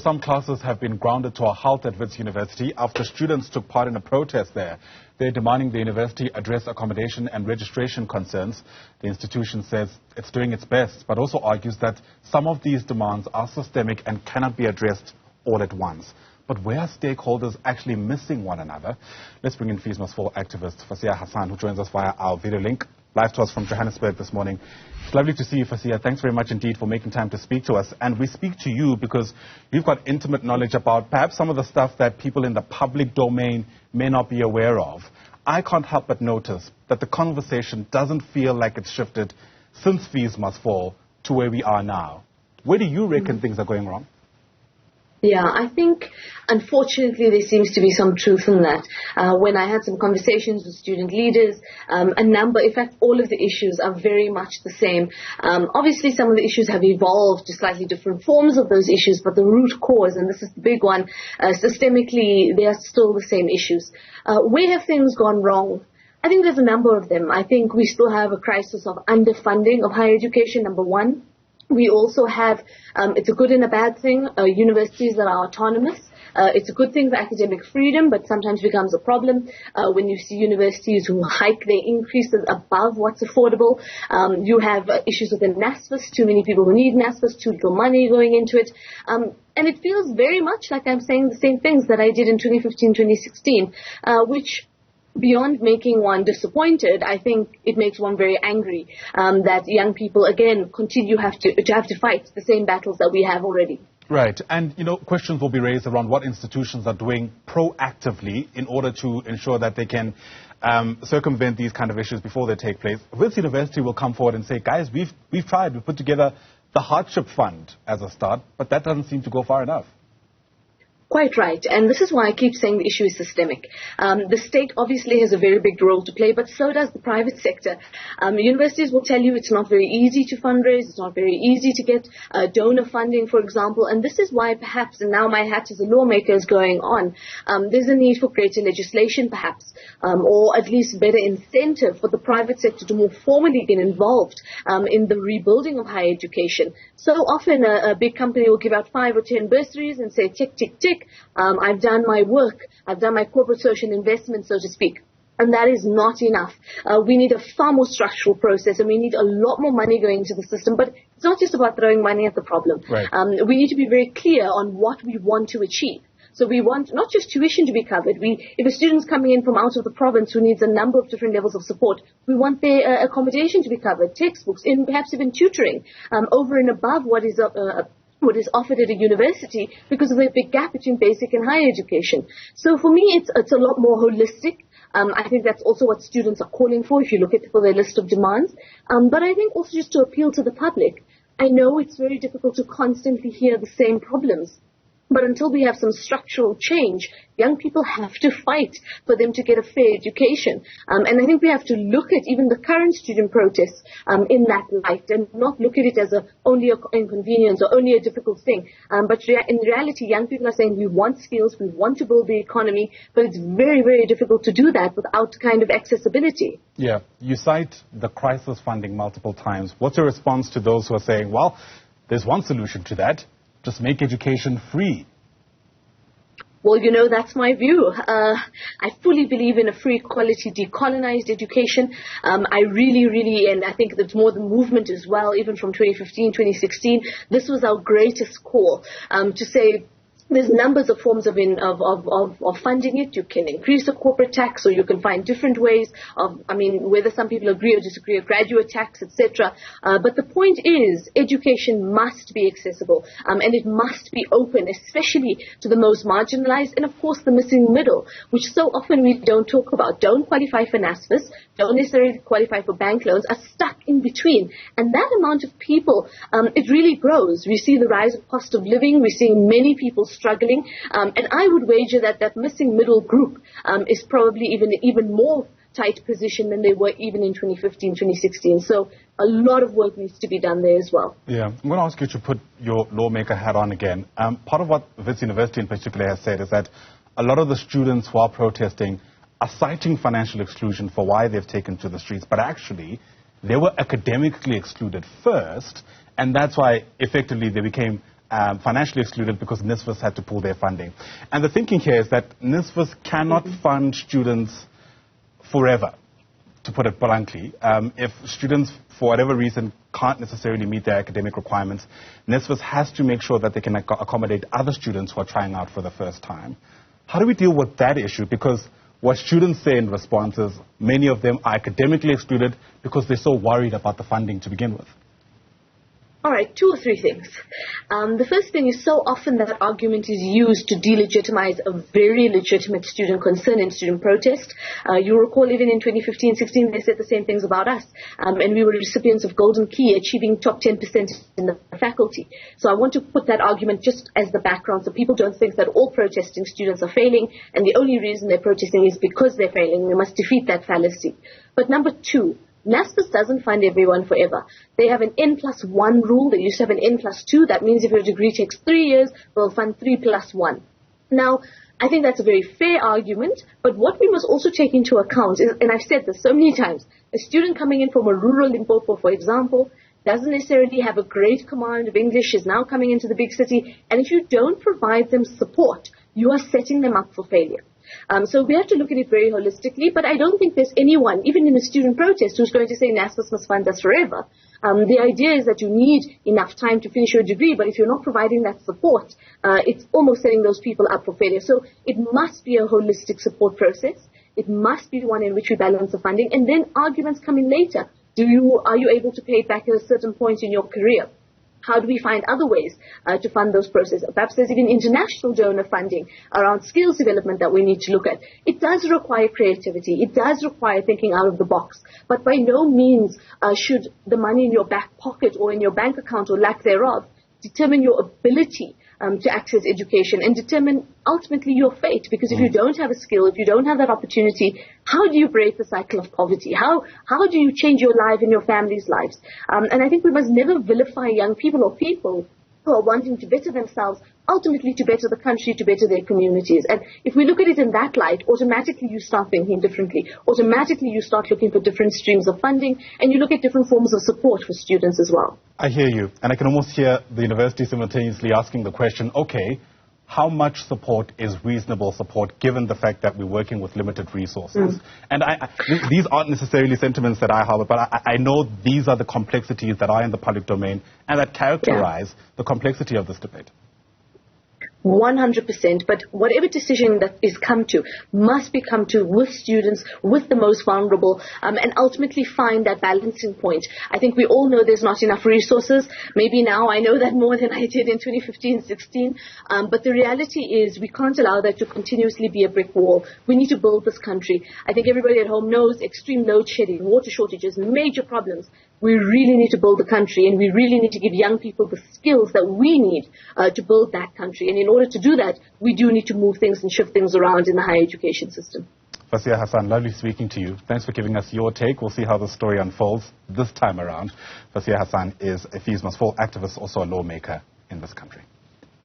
some classes have been grounded to a halt at Wits University after students took part in a protest there. They're demanding the university address accommodation and registration concerns. The institution says it's doing its best, but also argues that some of these demands are systemic and cannot be addressed all at once. But where are stakeholders actually missing one another? Let's bring in Fees Must Fall activist Fasiha Hassan, who joins us via our video link, live to us from Johannesburg this morning. It's lovely to see you, Fasiha. Thanks very much indeed for making time to speak to us. And we speak to you because you've got intimate knowledge about perhaps some of the stuff that people in the public domain may not be aware of. I can't help but notice that the conversation doesn't feel like it's shifted since Fees Must Fall to where we are now. Where do you reckon things are going wrong? Yeah, I think, unfortunately, there seems to be some truth in that. When I had some conversations with student leaders, in fact, all of the issues are very much the same. Obviously, some of the issues have evolved to slightly different forms of those issues, but the root cause, and this is the big one, systemically, they are still the same issues. Where have things gone wrong? I think there's a number of them. I think we still have a crisis of underfunding of higher education, number one. We also have, it's a good and a bad thing, universities that are autonomous. It's a good thing for academic freedom, but sometimes becomes a problem when you see universities who hike their increases above what's affordable. You have issues with the NSFAS, too many people who need NSFAS, too little money going into it. And it feels very much like I'm saying the same things that I did in 2015, 2016, which beyond making one disappointed, I think it makes one very angry that young people, again, continue to have to fight the same battles that we have already. Right. And, questions will be raised around what institutions are doing proactively in order to ensure that they can circumvent these kind of issues before they take place. Wits University will come forward and say, guys, we've tried. We've put together the hardship fund as a start, but that doesn't seem to go far enough. Quite right. And this is why I keep saying the issue is systemic. The state obviously has a very big role to play, but so does the private sector. Universities will tell you it's not very easy to fundraise. It's not very easy to get donor funding, for example. And this is why perhaps, and now my hat as a lawmaker is going on, there's a need for greater legislation perhaps, or at least better incentive for the private sector to more formally get involved in the rebuilding of higher education. So often a big company will give out 5 or 10 bursaries and say, tick, tick, tick. I've done my work. I've done my corporate social investment, so to speak. And that is not enough. We need a far more structural process, and we need a lot more money going into the system. But it's not just about throwing money at the problem. Right. We need to be very clear on what we want to achieve. So we want not just tuition to be covered. If a student's coming in from out of the province who needs a number of different levels of support, we want their accommodation to be covered, textbooks, perhaps even tutoring, over and above what is offered at a university because of the big gap between basic and higher education. So for me, it's a lot more holistic. I think that's also what students are calling for if you look at their list of demands. But I think also just to appeal to the public. I know it's very difficult to constantly hear the same problems. But until we have some structural change, young people have to fight for them to get a fair education. And I think we have to look at even the current student protests in that light and not look at it as only an inconvenience or only a difficult thing. But in reality, young people are saying we want skills, we want to build the economy, but it's very, very difficult to do that without kind of accessibility. Yeah, you cite the crisis funding multiple times. What's your response to those who are saying, well, there's one solution to that? Just make education free. Well, that's my view. I fully believe in a free, quality, decolonized education. I really, and I think that's more the movement as well, even from 2015, 2016, this was our greatest call to say, there's numbers of forms of funding it. You can increase the corporate tax, or you can find different ways of, whether some people agree or disagree, a graduate tax, etc. But the point is, education must be accessible, and it must be open, especially to the most marginalized, and of course the missing middle, which so often we don't talk about. Don't qualify for NSFAS, don't necessarily qualify for bank loans, are stuck in between. And that amount of people, it really grows. We see the rise of cost of living. We're seeing many people struggling, and I would wager that missing middle group is probably even more tight position than they were even in 2015, 2016. So a lot of work needs to be done there as well. Yeah, I'm going to ask you to put your lawmaker hat on again. Part of what Wits University in particular has said is that a lot of the students who are protesting are citing financial exclusion for why they've taken to the streets, but actually they were academically excluded first, and that's why effectively they became financially excluded because NSFAS had to pull their funding. And the thinking here is that NSFAS cannot fund students forever, to put it bluntly. If students, for whatever reason, can't necessarily meet their academic requirements, NSFAS has to make sure that they can accommodate other students who are trying out for the first time. How do we deal with that issue? Because what students say in response is many of them are academically excluded because they're so worried about the funding to begin with. All right, 2 or 3 things. The first thing is, so often that argument is used to delegitimize a very legitimate student concern and student protest. You'll recall even in 2015-16, they said the same things about us. And we were recipients of Golden Key, achieving top 10% in the faculty. So I want to put that argument just as the background so people don't think that all protesting students are failing and the only reason they're protesting is because they're failing. We must defeat that fallacy. But number 2, NSFAS doesn't fund everyone forever. They have an N+1 rule. They used to have an N+2. That means if your degree takes 3 years, they'll fund 3+1. Now, I think that's a very fair argument, but what we must also take into account is, and I've said this so many times, a student coming in from a rural Limpopo, for example, doesn't necessarily have a great command of English, is now coming into the big city, and if you don't provide them support, you are setting them up for failure. So we have to look at it very holistically, but I don't think there's anyone, even in a student protest, who's going to say NSFAS must fund us forever. The idea is that you need enough time to finish your degree, but if you're not providing that support, it's almost setting those people up for failure. So it must be a holistic support process. It must be one in which we balance the funding, and then arguments come in later. Are you able to pay it back at a certain point in your career? How do we find other ways to fund those processes? Perhaps there's even international donor funding around skills development that we need to look at. It does require creativity. It does require thinking out of the box. But by no means should the money in your back pocket or in your bank account or lack thereof determine your ability to access education and determine ultimately your fate. Because if you don't have a skill, if you don't have that opportunity, how do you break the cycle of poverty? How do you change your life and your family's lives? And I think we must never vilify young people or people who are wanting to better themselves, ultimately to better the country, to better their communities. And if we look at it in that light, automatically you start thinking differently. Automatically you start looking for different streams of funding, and you look at different forms of support for students as well. I hear you, and I can almost hear the university simultaneously asking the question, okay, how much support is reasonable support given the fact that we're working with limited resources? And these aren't necessarily sentiments that I harbor, but I know these are the complexities that are in the public domain and that characterize the complexity of this debate. 100%, but whatever decision that is come to must be come to with students, with the most vulnerable, and ultimately find that balancing point. I think we all know there's not enough resources. Maybe now I know that more than I did in 2015-16, but the reality is we can't allow that to continuously be a brick wall. We need to build this country. I think everybody at home knows extreme load shedding, water shortages, major problems. We really need to build the country, and we really need to give young people the skills that we need to build that country. And in order to do that, we do need to move things and shift things around in the higher education system. Fasiha Hassan, lovely speaking to you. Thanks for giving us your take. We'll see how the story unfolds this time around. Fasiha Hassan is a Fees Must Fall activist, also a lawmaker in this country.